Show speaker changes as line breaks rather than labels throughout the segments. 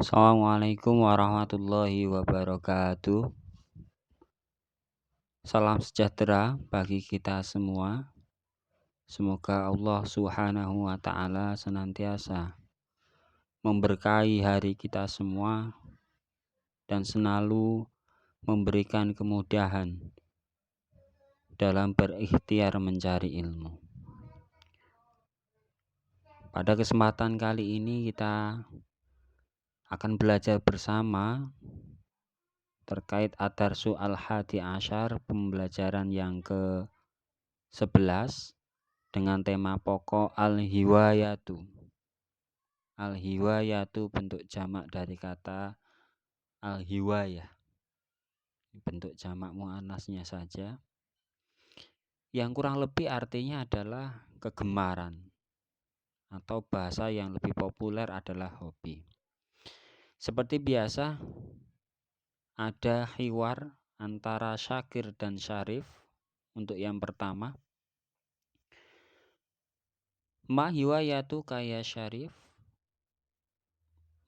Assalamualaikum warahmatullahi wabarakatuh. Salam sejahtera bagi kita semua. Semoga Allah Subhanahu wa Ta'ala senantiasa memberkahi hari kita semua dan selalu memberikan kemudahan dalam berikhtiar mencari ilmu. Pada kesempatan kali ini kita akan belajar bersama terkait Ad-Darsu Al-Hadi Asyar, pembelajaran yang ke-11 dengan tema pokok Al-Hiwayatu. Al-Hiwayatu bentuk jamak dari kata Al-Hiwayah, bentuk jamak muannasnya saja, yang kurang lebih artinya adalah kegemaran, atau bahasa yang lebih populer adalah hobi. Seperti biasa, ada hiwar antara Syakir dan Syarif. Untuk yang pertama, ma hiwayatuka ya Syarif?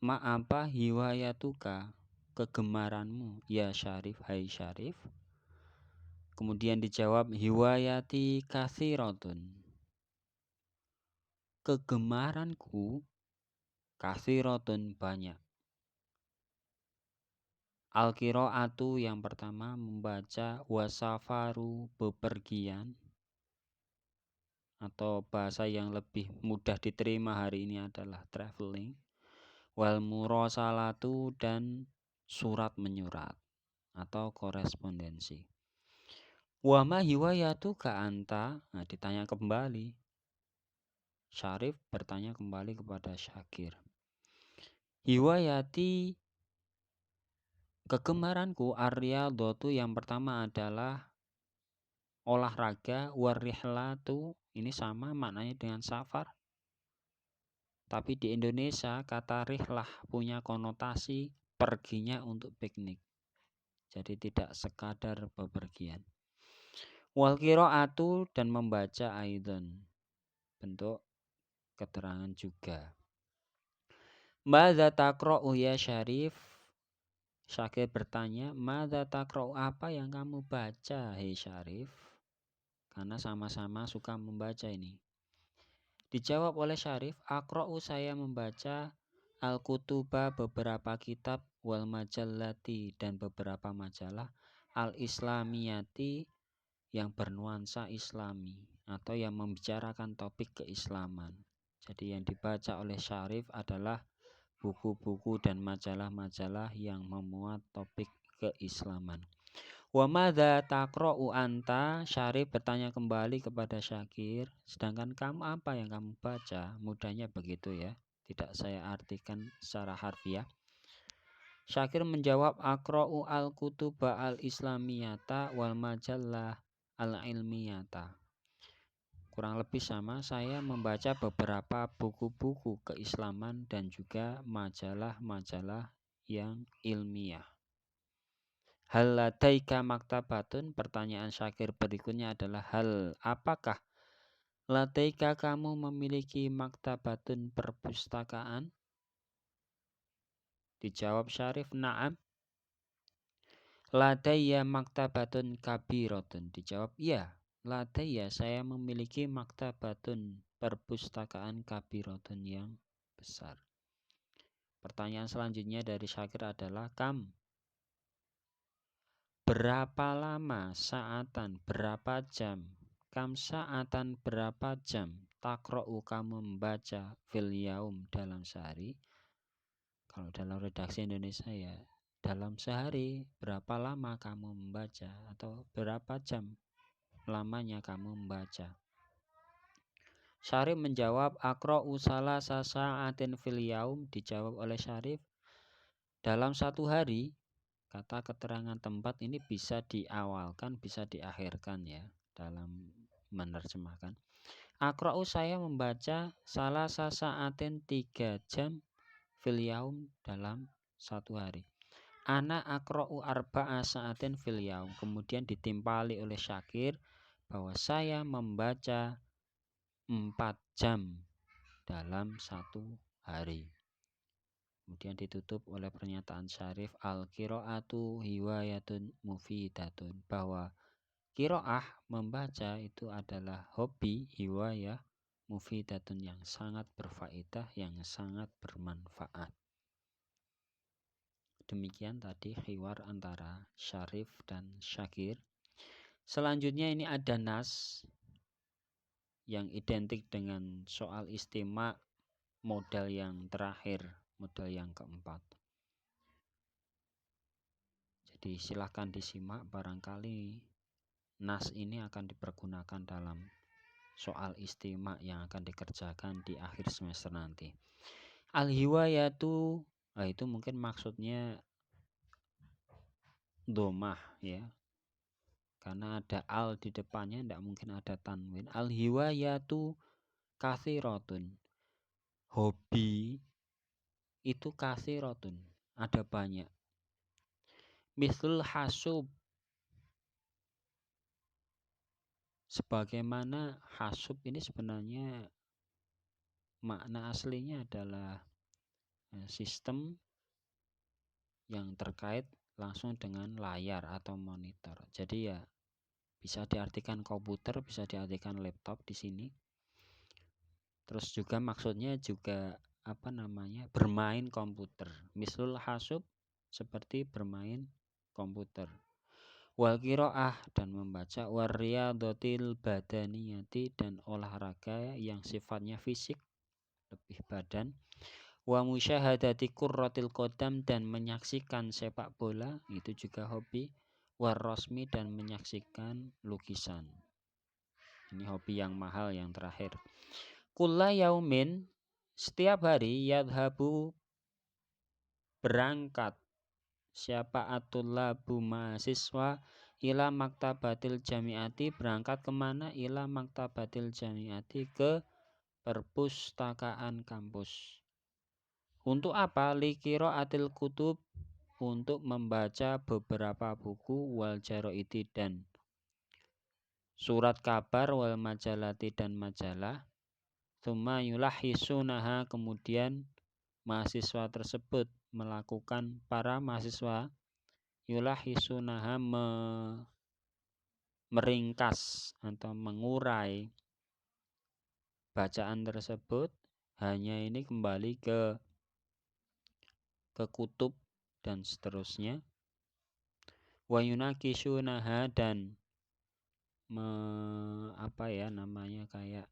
Ma apa hiwayatuka, kegemaranmu ya Syarif, hai Syarif? Kemudian dijawab hiwayati kathiratun, kegemaranku kathiratun, banyak. Al-qiraatu yang pertama membaca, wasafaru bepergian, atau bahasa yang lebih mudah diterima hari ini adalah traveling. Wal murasalatu dan surat menyurat atau korespondensi. Wa ma hiwayatuka anta? Nah, ditanya kembali. Syarif bertanya kembali kepada Syakir. Hiwayati, kegemaranku, ar-riyadhatu yang pertama adalah olahraga, warihlatu ini sama maknanya dengan safar. Tapi di Indonesia kata rihlah punya konotasi perginya untuk piknik. Jadi tidak sekadar bepergian. Wal qiraatu dan membaca aidon, bentuk keterangan juga. Madza taqra'u ya Syarif? Syakir bertanya, madza taqra'u, apa yang kamu baca hei Syarif? Karena sama-sama suka membaca ini. Dijawab oleh Syarif, aqra'u, saya membaca, al-kutuba, beberapa kitab, wal majallati dan beberapa majalah, al-islamiyati yang bernuansa islami atau yang membicarakan topik keislaman. Jadi yang dibaca oleh Syarif adalah buku-buku dan majalah-majalah yang memuat topik keislaman. Wa madza taqra'u anta? Syarif bertanya kembali kepada Syakir, sedangkan kamu apa yang kamu baca? Mudahnya begitu ya, tidak saya artikan secara harfiah. Syakir menjawab, aqra'u al-kutuba al-islamiyata wal majallah al-ilmiyata. Kurang lebih sama, saya membaca beberapa buku-buku keislaman dan juga majalah-majalah yang ilmiah. Hal ladaika maktabatun? Pertanyaan Syakir berikutnya adalah hal, apakah ladaika kamu memiliki maktabatun, perpustakaan? Dijawab Syarif, na'am. Ladaya maktabatun kabiratun. Dijawab, ya. Ladaya, saya memiliki maktabatun, perpustakaan kabiratun yang besar. Pertanyaan selanjutnya dari Syakir adalah kam, berapa lama, saatan, berapa jam, kam saatan, berapa jam, takro'u, kamu membaca, fil yaum, dalam sehari. Kalau dalam redaksi Indonesia ya, dalam sehari berapa lama kamu membaca, atau berapa jam lamanya kamu membaca. Syarif menjawab, aqra'u salasa sa'atin fil yaum. Dijawab oleh Syarif, dalam satu hari. Kata keterangan tempat ini bisa diawalkan, bisa diakhirkan ya dalam menerjemahkan. Aqra'u, saya membaca, salasa sa'atin, 3 jam, fil yaum, dalam satu hari. Ana aqra'u arba'a sa'atin fil yaum. Kemudian ditimpali oleh Syakir bahwa saya membaca 4 jam dalam satu hari. Kemudian ditutup oleh pernyataan syarif al-qiraatu hiwayatun mufidatun, bahwa qiraah membaca itu adalah hobi hiwayah mufidatun yang sangat berfaedah, yang sangat bermanfaat. Demikian tadi hiwar antara Syarif dan Syakir. Selanjutnya ini ada nas yang identik dengan soal istima, modal yang terakhir, modal yang keempat. Jadi silahkan disimak, barangkali nas ini akan dipergunakan dalam soal istima yang akan dikerjakan di akhir semester nanti. Al-hiwayatu, itu mungkin maksudnya domah ya, karena ada al di depannya, tidak mungkin ada tanwin. Al-hiwayatu kathiratun, hobi itu kathiratun, ada banyak. Mithlul hasub, sebagaimana hasub ini sebenarnya makna aslinya adalah sistem yang terkait langsung dengan layar atau monitor. Jadi ya bisa diartikan komputer, bisa diartikan laptop di sini. Terus juga maksudnya juga bermain komputer. Mislul hasub seperti bermain komputer. Wal qiraah, dan membaca, war riyadatil badaniyati, dan olahraga yang sifatnya fisik, lebih badan. Wa musyahadati qurratil qadam, dan menyaksikan sepak bola, itu juga hobi. War rosmi, dan menyaksikan lukisan. Ini hobi yang mahal yang terakhir. Kulla yaumin, setiap hari, yadhabu, berangkat, siapa atullabu mahasiswa, ila maktabatil jamiati, berangkat kemana? Ila maktabatil jamiati, ke perpustakaan kampus. Untuk apa? Likiro atil kutub, untuk membaca beberapa buku, wal jaroidi, dan surat kabar, wal majalati, dan majalah. Tsumma yulahisunaha, kemudian mahasiswa tersebut melakukan, para mahasiswa yulahisunaha, meringkas atau mengurai bacaan tersebut. Hanya ini kembali ke kutub dan seterusnya. Wa yunakisunaha, dan kayak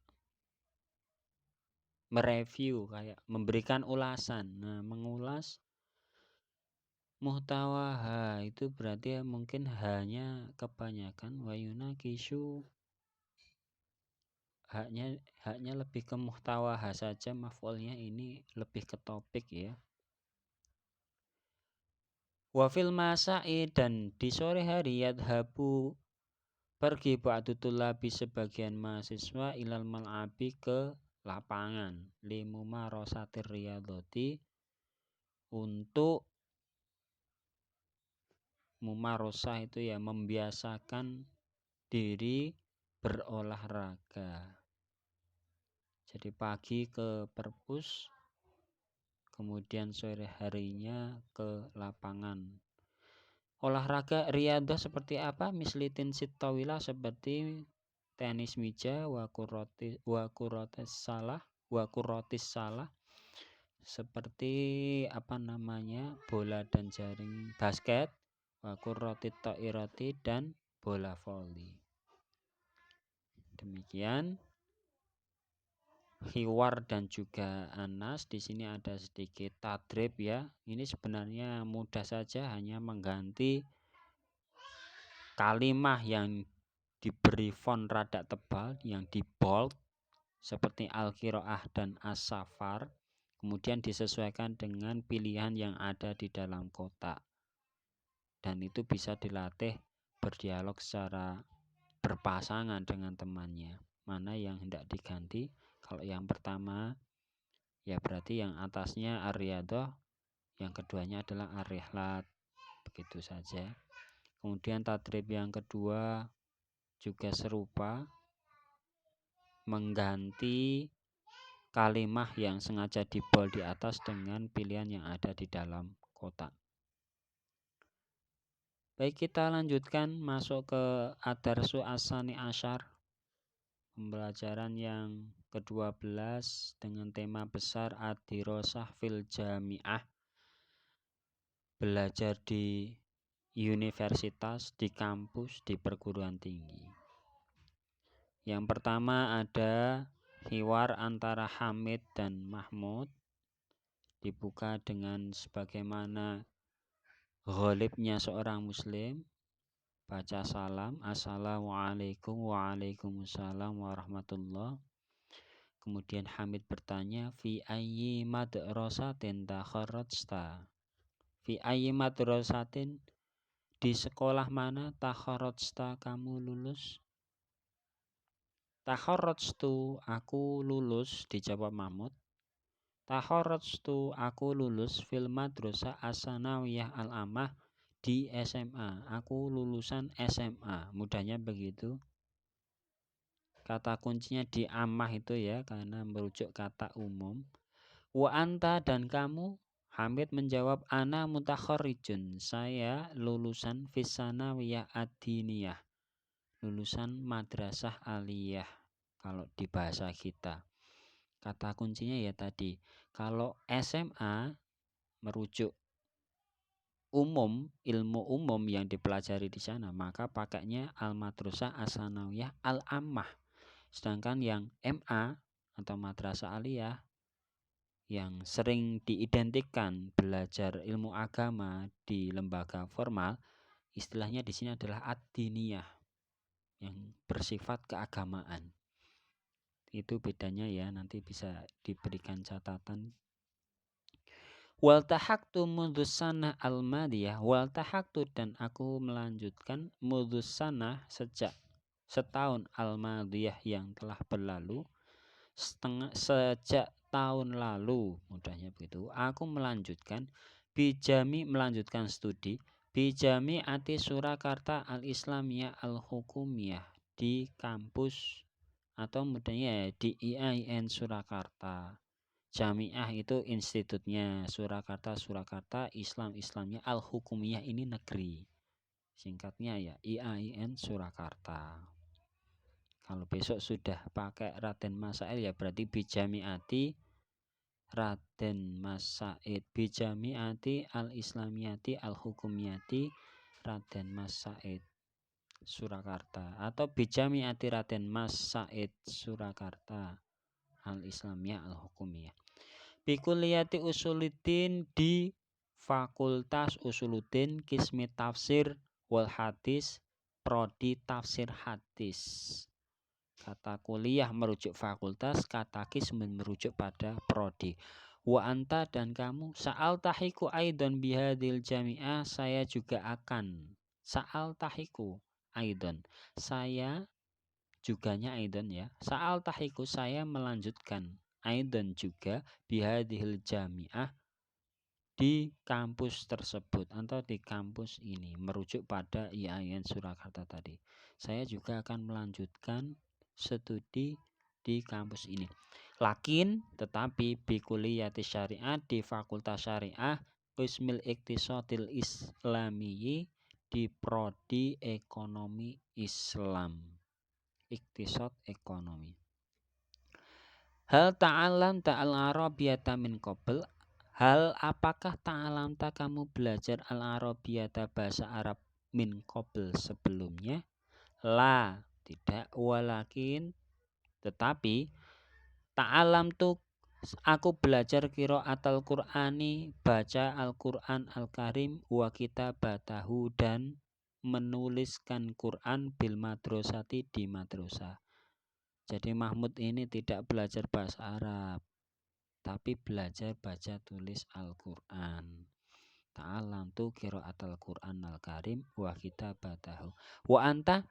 mereview, kayak memberikan ulasan. Nah, mengulas muhtawaha, itu berarti mungkin hanya kebanyakan. Wa yunakisu, haknya lebih ke muhtawaha saja, maf'ulnya ini lebih ke topik ya. Wa fil masa'i, dan di sore hari, yadhabu, pergi ba'dutulabi, sebagian mahasiswa, ilal mal'abi, ke lapangan, limuma rosatir riyadoti, untuk mumarosah, itu ya membiasakan diri berolahraga. Jadi pagi ke perpus, kemudian sore harinya ke lapangan. Olahraga riyadah seperti apa? Mislitin sitawila, seperti tenis meja, wa kurotis salah, seperti bola dan jaring basket, wa kurotit ta'irati, dan bola voli. Demikian hiwar dan juga anas. Di sini ada sedikit tadrib ya. Ini sebenarnya mudah saja, hanya mengganti kalimah yang diberi font rada tebal, yang di bold, seperti al-qiraah dan as-safar, kemudian disesuaikan dengan pilihan yang ada di dalam kotak. Dan itu bisa dilatih berdialog secara berpasangan dengan temannya. Mana yang hendak diganti? Kalau yang pertama, ya berarti yang atasnya ar-riyadhah, yang keduanya adalah ar-rihlat. Begitu saja. Kemudian tadrib yang kedua juga serupa, mengganti kalimah yang sengaja dibol di atas dengan pilihan yang ada di dalam kotak. Baik, kita lanjutkan masuk ke Ad-Darsu As-Sani Asyar, pembelajaran yang ke-12 dengan tema besar Ad-Dirasah fil Jami'ah, belajar di universitas, di kampus, di perguruan tinggi. Yang pertama ada hiwar antara Hamid dan Mahmud, dibuka dengan sebagaimana ghalibnya seorang muslim, baca salam, assalamualaikum, waalaikumsalam warahmatullah. Kemudian Hamid bertanya, fi ayyi madrasatin takharrajta? Fi ayyi madrasatin, di sekolah mana takharrajta kamu lulus? Takharrajtu, aku lulus, dijawab Mahmud. Takharrajtu, aku lulus fil madrasah as-sanawiyah al-amah, di SMA. Aku lulusan SMA. Mudahnya begitu. Kata kuncinya di amah itu ya, karena merujuk kata umum. Wa anta, dan kamu? Hamid menjawab, ana mutakharrijun, saya lulusan fissanawiyah ad-diniyah, lulusan madrasah aliyah kalau di bahasa kita. Kata kuncinya ya tadi, kalau SMA merujuk umum, ilmu umum yang dipelajari di sana, maka pakainya al-madrasah as-sanawiyah al-ammah. Sedangkan yang MA atau madrasah aliyah yang sering diidentikan belajar ilmu agama di lembaga formal, istilahnya di sini adalah ad-diniyah, yang bersifat keagamaan. Itu bedanya ya, nanti bisa diberikan catatan. Waltahaktu mudhussanah al-madiyah, waltahaktu, dan aku melanjutkan mudhussanah sejak setahun al-madiyah yang telah berlalu, sejak tahun lalu, mudahnya begitu, aku melanjutkan bijami, melanjutkan studi bijami ati Surakarta al-Islamiyah al-Hukumiyah, di kampus atau mudahnya di IAIN Surakarta. Jamiah itu institutnya, Surakarta Islamnya, al-Hukumiyah ini negeri. Singkatnya ya IAIN Surakarta. Kalau besok sudah pakai Raden Mas Said ya berarti bijamiati Raden Mas Said, bijamiati al-Islamiyati al-Hukumiyati Raden Mas Said Surakarta, atau bijamiati Raden Mas Said Surakarta al-Islamiyah al-Hukumiyah. Bikuliyati Usuluddin, di Fakultas Usuluddin, Kismi Tafsir wal Hadis, prodi tafsir hadis. Kata kuliah merujuk fakultas, kata kism merujuk pada prodi. Wa anta, dan kamu? Sa'al tahiku aidon bihadil jami'ah, saya juga akan. Sa'al tahiku aidon, saya juganya aidon ya. Sa'al tahiku, saya melanjutkan. Aidon juga bihadil jami'ah, di kampus tersebut atau di kampus ini, merujuk pada IAIN Surakarta tadi. Saya juga akan melanjutkan studi di kampus ini. Lakin, tetapi bikuliyati syariah, di fakultas syariah, Qismil Iqtisadil Islamiyyi, di prodi ekonomi Islam. Iqtisad ekonomi. Hal ta'alam ta'al arabiyata min qabl, hal apakah ta'alamta kamu belajar al-arabiyata bahasa Arab min qabl sebelumnya? La, tidak, walakin, tetapi, ta'alam tu, aku belajar qiraatul Qur'ani, baca Al-Qur'an Al-Karim, wa kitabatahu, dan menuliskan Quran bil madrasati, di madrasah. Jadi Mahmud ini tidak belajar bahasa Arab, tapi belajar baca tulis Al-Qur'an. Ta'alamtu qiraatul Qur'an Al-Karim wa kitabatahu. Wa anta,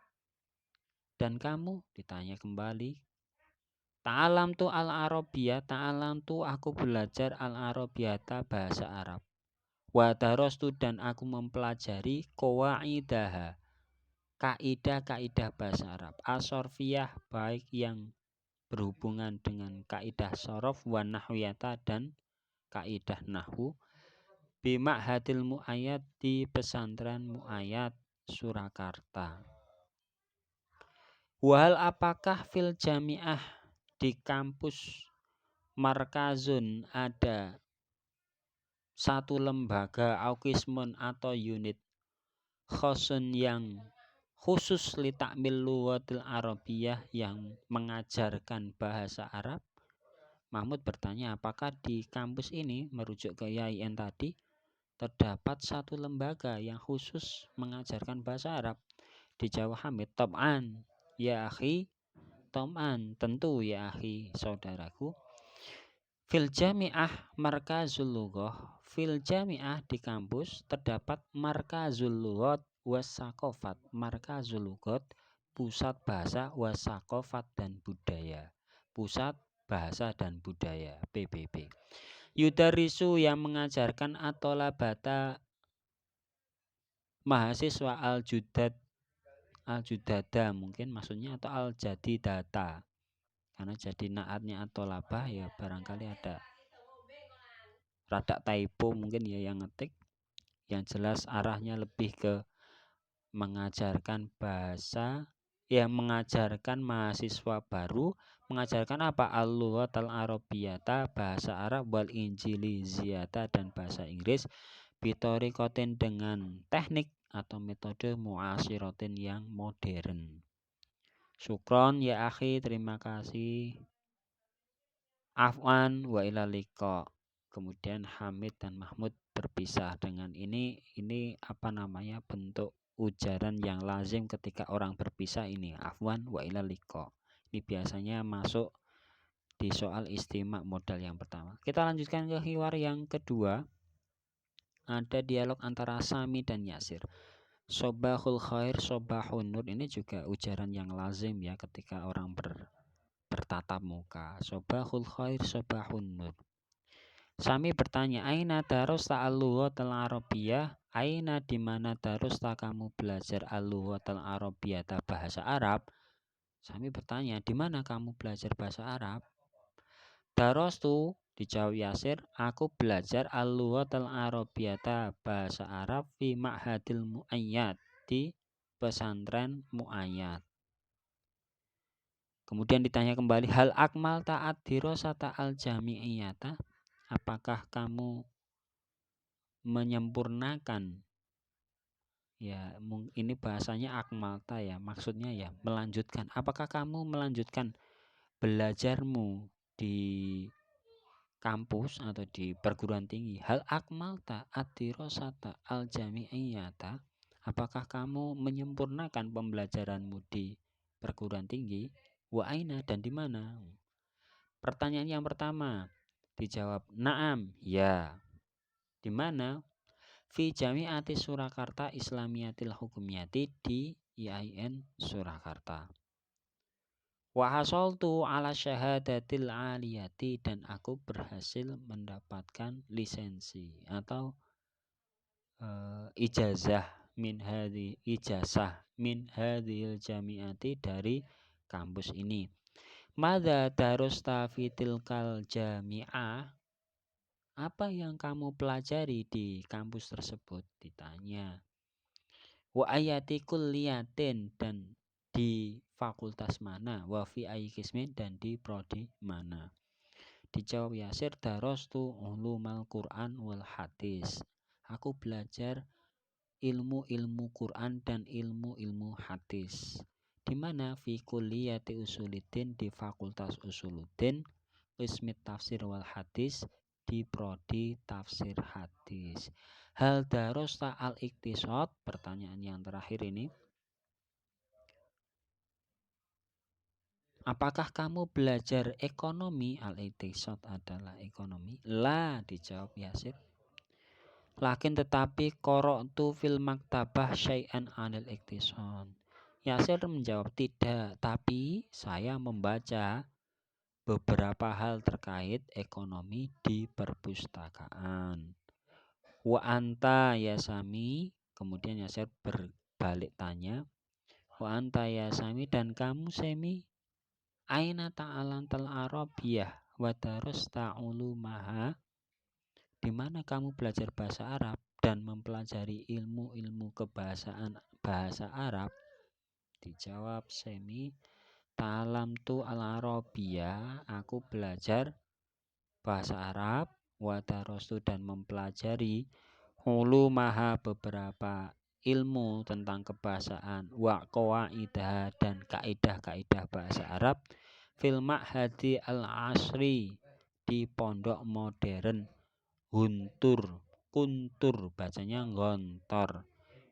dan kamu? Ditanya kembali. Ta'alamtu al-Arabiyah, ta'alamtu, aku belajar al-Arabiyata, bahasa Arab. Wa darastu, dan aku mempelajari qawaidaha, kaidah-kaidah bahasa Arab, as-sarfiyah, baik yang berhubungan dengan kaidah sorof wa nahwiyata dan kaidah nahwu bi ma'hadil muayyad di pesantren Muayyad Surakarta. Wahal apakah fil jamiah di kampus markazun ada satu lembaga aukismun atau unit khosun yang khusus li takmil lughatil arabiyah yang mengajarkan bahasa Arab? Mahmud bertanya, apakah di kampus ini merujuk ke IAIN tadi terdapat satu lembaga yang khusus mengajarkan bahasa Arab? Dijawab Hamid, Tom'an, ya akhi, Tom'an, tentu ya akhi, saudaraku. Fil jami'ah markazul lughah. Fil jami'ah di kampus terdapat markazul lughat wasakofat. Markazul lughat, pusat bahasa wasakofat dan budaya. Pusat bahasa dan budaya, PBB. Yudarisu yang mengajarkan atau labata mahasiswa al-judada mungkin maksudnya atau al-jadidata. Karena jadi naatnya atau labah ya barangkali ada rada typo mungkin ya yang ngetik. Yang jelas arahnya lebih ke mengajarkan bahasa, yang mengajarkan mahasiswa baru, mengajarkan apa? Al-lughat al-arabiyata, bahasa Arab, wal injiliziyata dan bahasa Inggris, bitorikotin dengan teknik atau metode muasiratin yang modern. Syukron ya akhi, terima kasih. Afwan wa ila liqa. Kemudian Hamid dan Mahmud berpisah dengan ini apa namanya bentuk ujaran yang lazim ketika orang berpisah ini afwan wa ila liqa. Ini biasanya masuk di soal istimak modal yang pertama. Kita lanjutkan ke hiwar yang kedua. Ada dialog antara Sami dan Yasir. Sobahul khair, sobahun nur, ini juga ujaran yang lazim ya ketika orang bertatap muka. Sobahul khair, sobahun nur. Sami bertanya, aina darusta al-lughatal arabiyah? Aina di mana darusta kamu belajar al-lughatal arabiyah, bahasa Arab? Sami bertanya, di mana kamu belajar bahasa Arab? Darostu, dijawab Yasir, aku belajar al-lughatal arabiyah, bahasa Arab fi ma'hadil muayyad, di pesantren Muayyad. Kemudian ditanya kembali, hal akmal ta'ad dirosata al-jami'iyata? Apakah kamu menyempurnakan, ya ini bahasanya akmalta ya, maksudnya ya melanjutkan. Apakah kamu melanjutkan belajarmu di kampus atau di perguruan tinggi? Hal akmalta ad-dirasata al-jami'iyata? Apakah kamu menyempurnakan pembelajaranmu di perguruan tinggi? Wa aina, dan di mana? Pertanyaan yang pertama dijawab na'am, ya. Di mana? Fi Jami'ati Surakarta Islamiyatil Hukumiyati, di IAIN Surakarta. Wa hasoltu ala syahadatil aliyati, dan aku berhasil mendapatkan lisensi atau ijazah min hadhil jami'ati, dari kampus ini. Madza darusta fi tilkal jami'ah? Apa yang kamu pelajari di kampus tersebut? Ditanya. Wa ayati kulliyatin, dan di fakultas mana? Wa fi ayyi qismin, dan di prodi mana? Dijawab Yasir, darostu ulumal Quran wal hadis. Aku belajar ilmu-ilmu Quran dan ilmu-ilmu hadis. Di mana? Fi kulliyati usuluddin, di fakultas usuluddin, qismit tafsir wal hadis, di prodi tafsir hadis. Hal darosta al-iktisad? Pertanyaan yang terakhir ini. Apakah kamu belajar ekonomi? Al-iktisad adalah ekonomi. La, dijawab Yasir. Lakin tetapi qara'tu fil maktabah syai'an anil iktisad. Yasir menjawab, tidak, tapi saya membaca beberapa hal terkait ekonomi di perpustakaan. Wa anta ya Sami, kemudian Yasir berbalik tanya, wa anta ya Sami, dan kamu Semi? Aina ta'alantal Arabiyah wa darasta ulumaha, di mana kamu belajar bahasa Arab dan mempelajari ilmu-ilmu kebahasaan bahasa Arab? Dijawab Semi, ta'alamtu al-Arabiyah, aku belajar bahasa Arab, wa darastu dan mempelajari ulumaha, beberapa ilmu tentang kebahasaan, wa qawaidah dan kaidah-kaidah bahasa Arab, fil ma'hadi al-asri, di pondok modern kuntur bacanya gontor,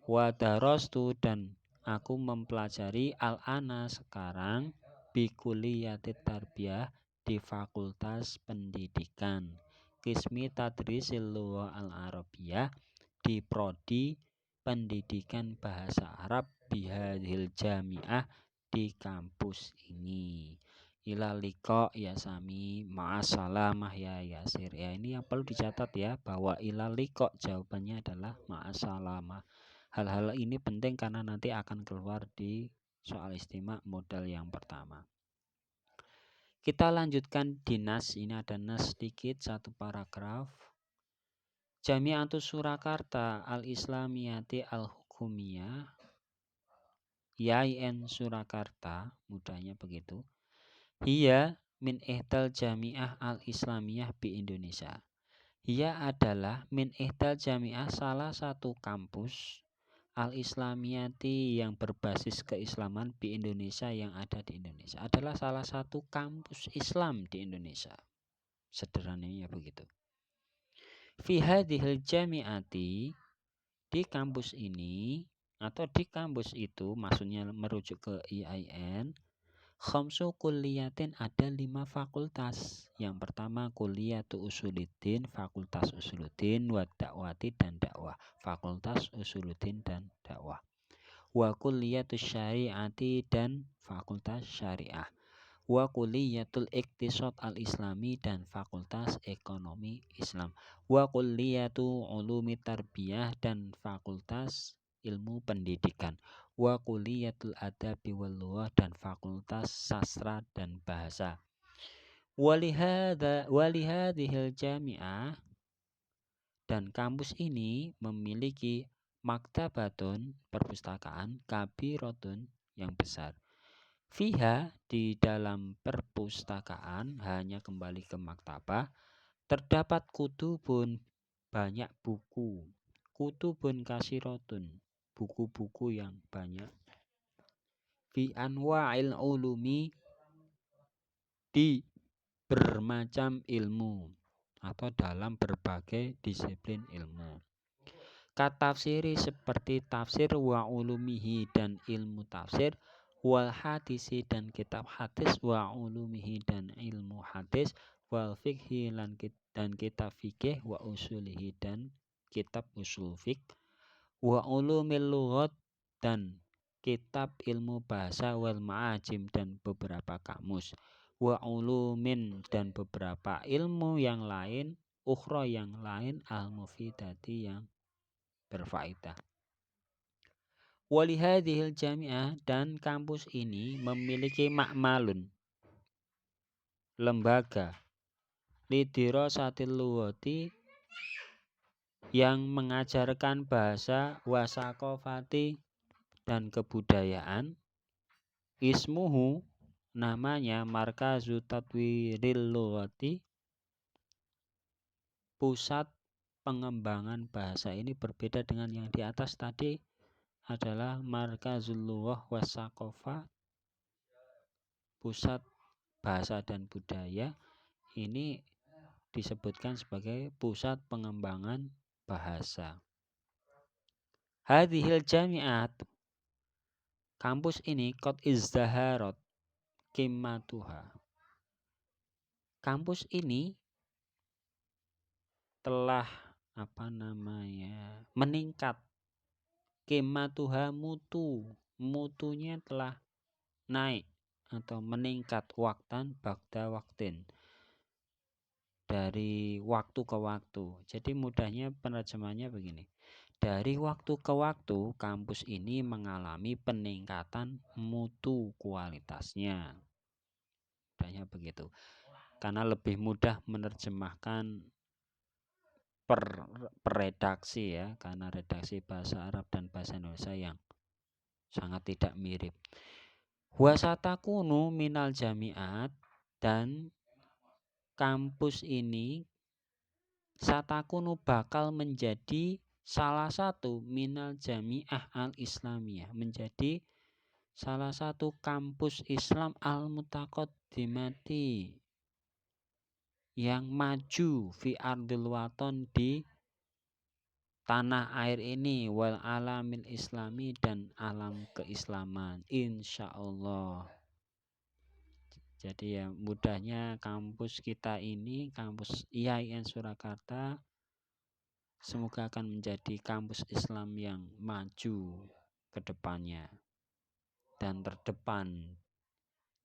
wa darastu dan aku mempelajari al-ana sekarang, bi kulliyatit tarbiyah, di fakultas pendidikan, qismi tadrisil lugha al-arabiyah, di prodi pendidikan bahasa Arab, bihadhil jamiah, di kampus ini. Ila liqa ya Sami, ma'asalamah ya Yasir. Ya, ini yang perlu dicatat ya, bahwa ila liqa jawabannya adalah ma'asalamah. Hal-hal ini penting karena nanti akan keluar di soal istimewa modal yang pertama. Kita lanjutkan di nas. Ini ada nas sedikit, satu paragraf. Jami'atus Surakarta al-Islamiyati al-Hukumiyah, YIN Surakarta, mudahnya begitu. Hiya min ihdal jami'ah al-Islamiyah di Indonesia. Hiya adalah min ihdal jami'ah, salah satu kampus al-Islamiyati yang berbasis keislaman di Indonesia, yang ada di Indonesia. Adalah salah satu kampus Islam di Indonesia. Sederhananya begitu. Fi hadhil jami'ati, di kampus ini atau di kampus itu, maksudnya merujuk ke IAIN, khamsu kulliyatin, ada 5 fakultas. Yang pertama kulliyatu usuluddin, fakultas usuluddin, wa dakwati dan dakwah, fakultas usuluddin dan dakwah. Wa kulliyatu syariati, dan fakultas syariah. Wa kulliyatul iktisad al-islami, dan fakultas ekonomi Islam. Wa kulliyatu ulumi tarbiyah, dan fakultas ilmu pendidikan. Wa kulliyatul adabi wal lughah, dan fakultas sastra dan bahasa. Walihadhil jami'ah, dan kampus ini memiliki maktabatun, perpustakaan, kabirotun, yang besar. Fiha, di dalam perpustakaan, hanya kembali ke maktabah, terdapat kutubun, banyak buku. Kutubun kasirotun, buku-buku yang banyak. Fi anwa'il ulumi, di bermacam ilmu atau dalam berbagai disiplin ilmu. Katafsiri, seperti tafsir, wa ulumihi, dan ilmu tafsir, wal hadisi, dan kitab hadis, wa ulumihi, dan ilmu hadis, wal fikhi, dan kitab fikih, wa usulihi, dan kitab usul fik, wa ulumil lughat, dan kitab ilmu bahasa, wal ma'ajim, dan beberapa kamus, wa ulumin, dan beberapa ilmu yang lain, ukhra, yang lain, al-mufidati, yang berfaedah. Walihadhil jami'ah, dan kampus ini memiliki ma'malun, lembaga, lidirasatil lughati, yang mengajarkan bahasa, wasaqafati, dan kebudayaan. Ismuhu, namanya Markazu Tatwiril Lughati, pusat pengembangan bahasa. Ini berbeda dengan yang di atas tadi, adalah Markazul Lughah Wasaqafah, pusat bahasa dan budaya. Ini disebutkan sebagai pusat pengembangan bahasa. Hadhil jami'at, kampus ini, qad izdaharat qimmatuha, kampus ini telah meningkat, qimmatuha, mutunya telah naik atau meningkat, waktan ba'da waktin, dari waktu ke waktu. Jadi mudahnya penerjemahannya begini. Dari waktu ke waktu kampus ini mengalami peningkatan mutu kualitasnya. istilahnya begitu. Karena lebih mudah menerjemahkan per redaksi ya, karena redaksi bahasa Arab dan bahasa Indonesia yang sangat tidak mirip. Wasatakunu minal jamiat, dan kampus ini satakunu bakal menjadi salah satu minal jamiah al-islamiyah, menjadi salah satu kampus Islam al-mutaqaddimati yang maju fi ardil waton, di tanah air ini, wal alamil islami, dan alam keislaman, insya Allah. Jadi ya mudahnya kampus kita ini, kampus IAIN Surakarta, semoga akan menjadi kampus Islam yang maju ke depannya dan terdepan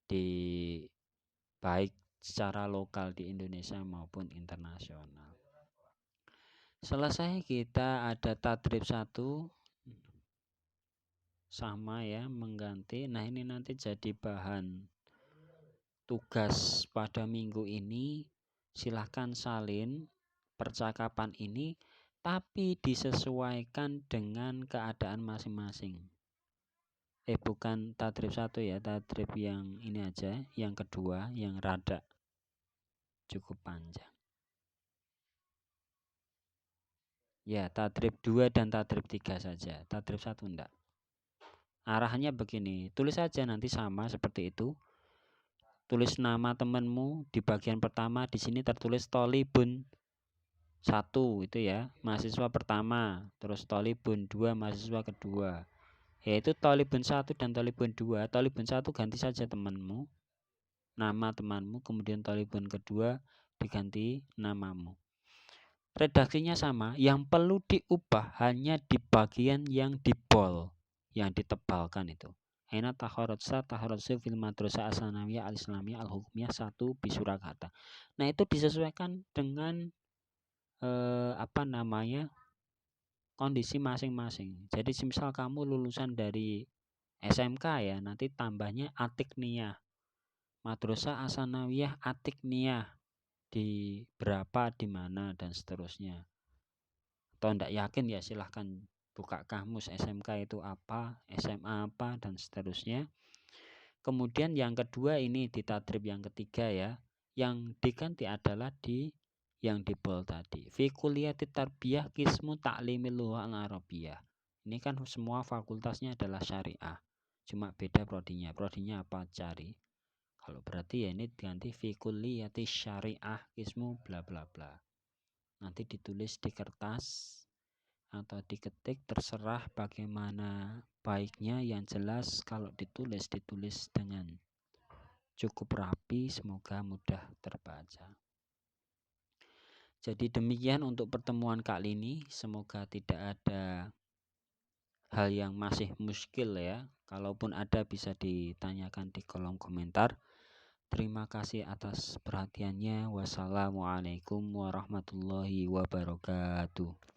di baik secara lokal di Indonesia maupun internasional. Selesai kita ada tadrib 1 sama ya, mengganti. Nah ini nanti jadi bahan tugas pada minggu ini. Silahkan salin percakapan ini, tapi disesuaikan dengan keadaan masing-masing. Bukan tadrib 1 ya, tadrib yang ini aja, yang kedua, yang rada cukup panjang. Ya, tadrib 2 dan tadrib 3 saja, tadrib 1 enggak. Arahnya begini, tulis saja nanti sama seperti itu. Tulis nama temanmu di bagian pertama, di sini tertulis Tolibun 1 itu ya, mahasiswa pertama, terus Tolibun 2, mahasiswa kedua. Yaitu Tolibun 1 dan Tolibun 2. Tolibun 1 ganti saja temanmu, nama temanmu, kemudian Tolibun kedua diganti namamu. Redaksinya sama, yang perlu diubah hanya di bagian yang di bold, yang ditebalkan itu. Aina taharotsa fil madrasah as-sanawiyah al-islamiyah al-hukmiyah 1 bi Surakarta. Nah itu disesuaikan dengan kondisi masing-masing. Jadi misal kamu lulusan dari SMK ya, nanti tambahnya atikniyah, madrasah as-sanawiyah atikniyah di berapa, di mana, dan seterusnya. Atau tidak yakin ya silahkan buka kamus SMK itu apa, SMA apa, dan seterusnya. Kemudian yang kedua ini di tadrib yang ketiga ya, yang diganti adalah di yang di bold tadi. Fi kulliyati tarbiyah qismu ta'limil lughah al-arabiyyah. Ini kan semua fakultasnya adalah syariah. Cuma beda prodinya. Prodinya apa, cari. Kalau berarti ya ini diganti fi kulliyati syariah qismu bla bla bla. Nanti ditulis di kertas atau diketik, terserah bagaimana baiknya. Yang jelas kalau ditulis dengan cukup rapi, semoga mudah terbaca. Jadi demikian untuk pertemuan kali ini, semoga tidak ada hal yang masih muskil ya. Kalaupun ada bisa ditanyakan di kolom komentar. Terima kasih atas perhatiannya. Wassalamualaikum warahmatullahi wabarakatuh.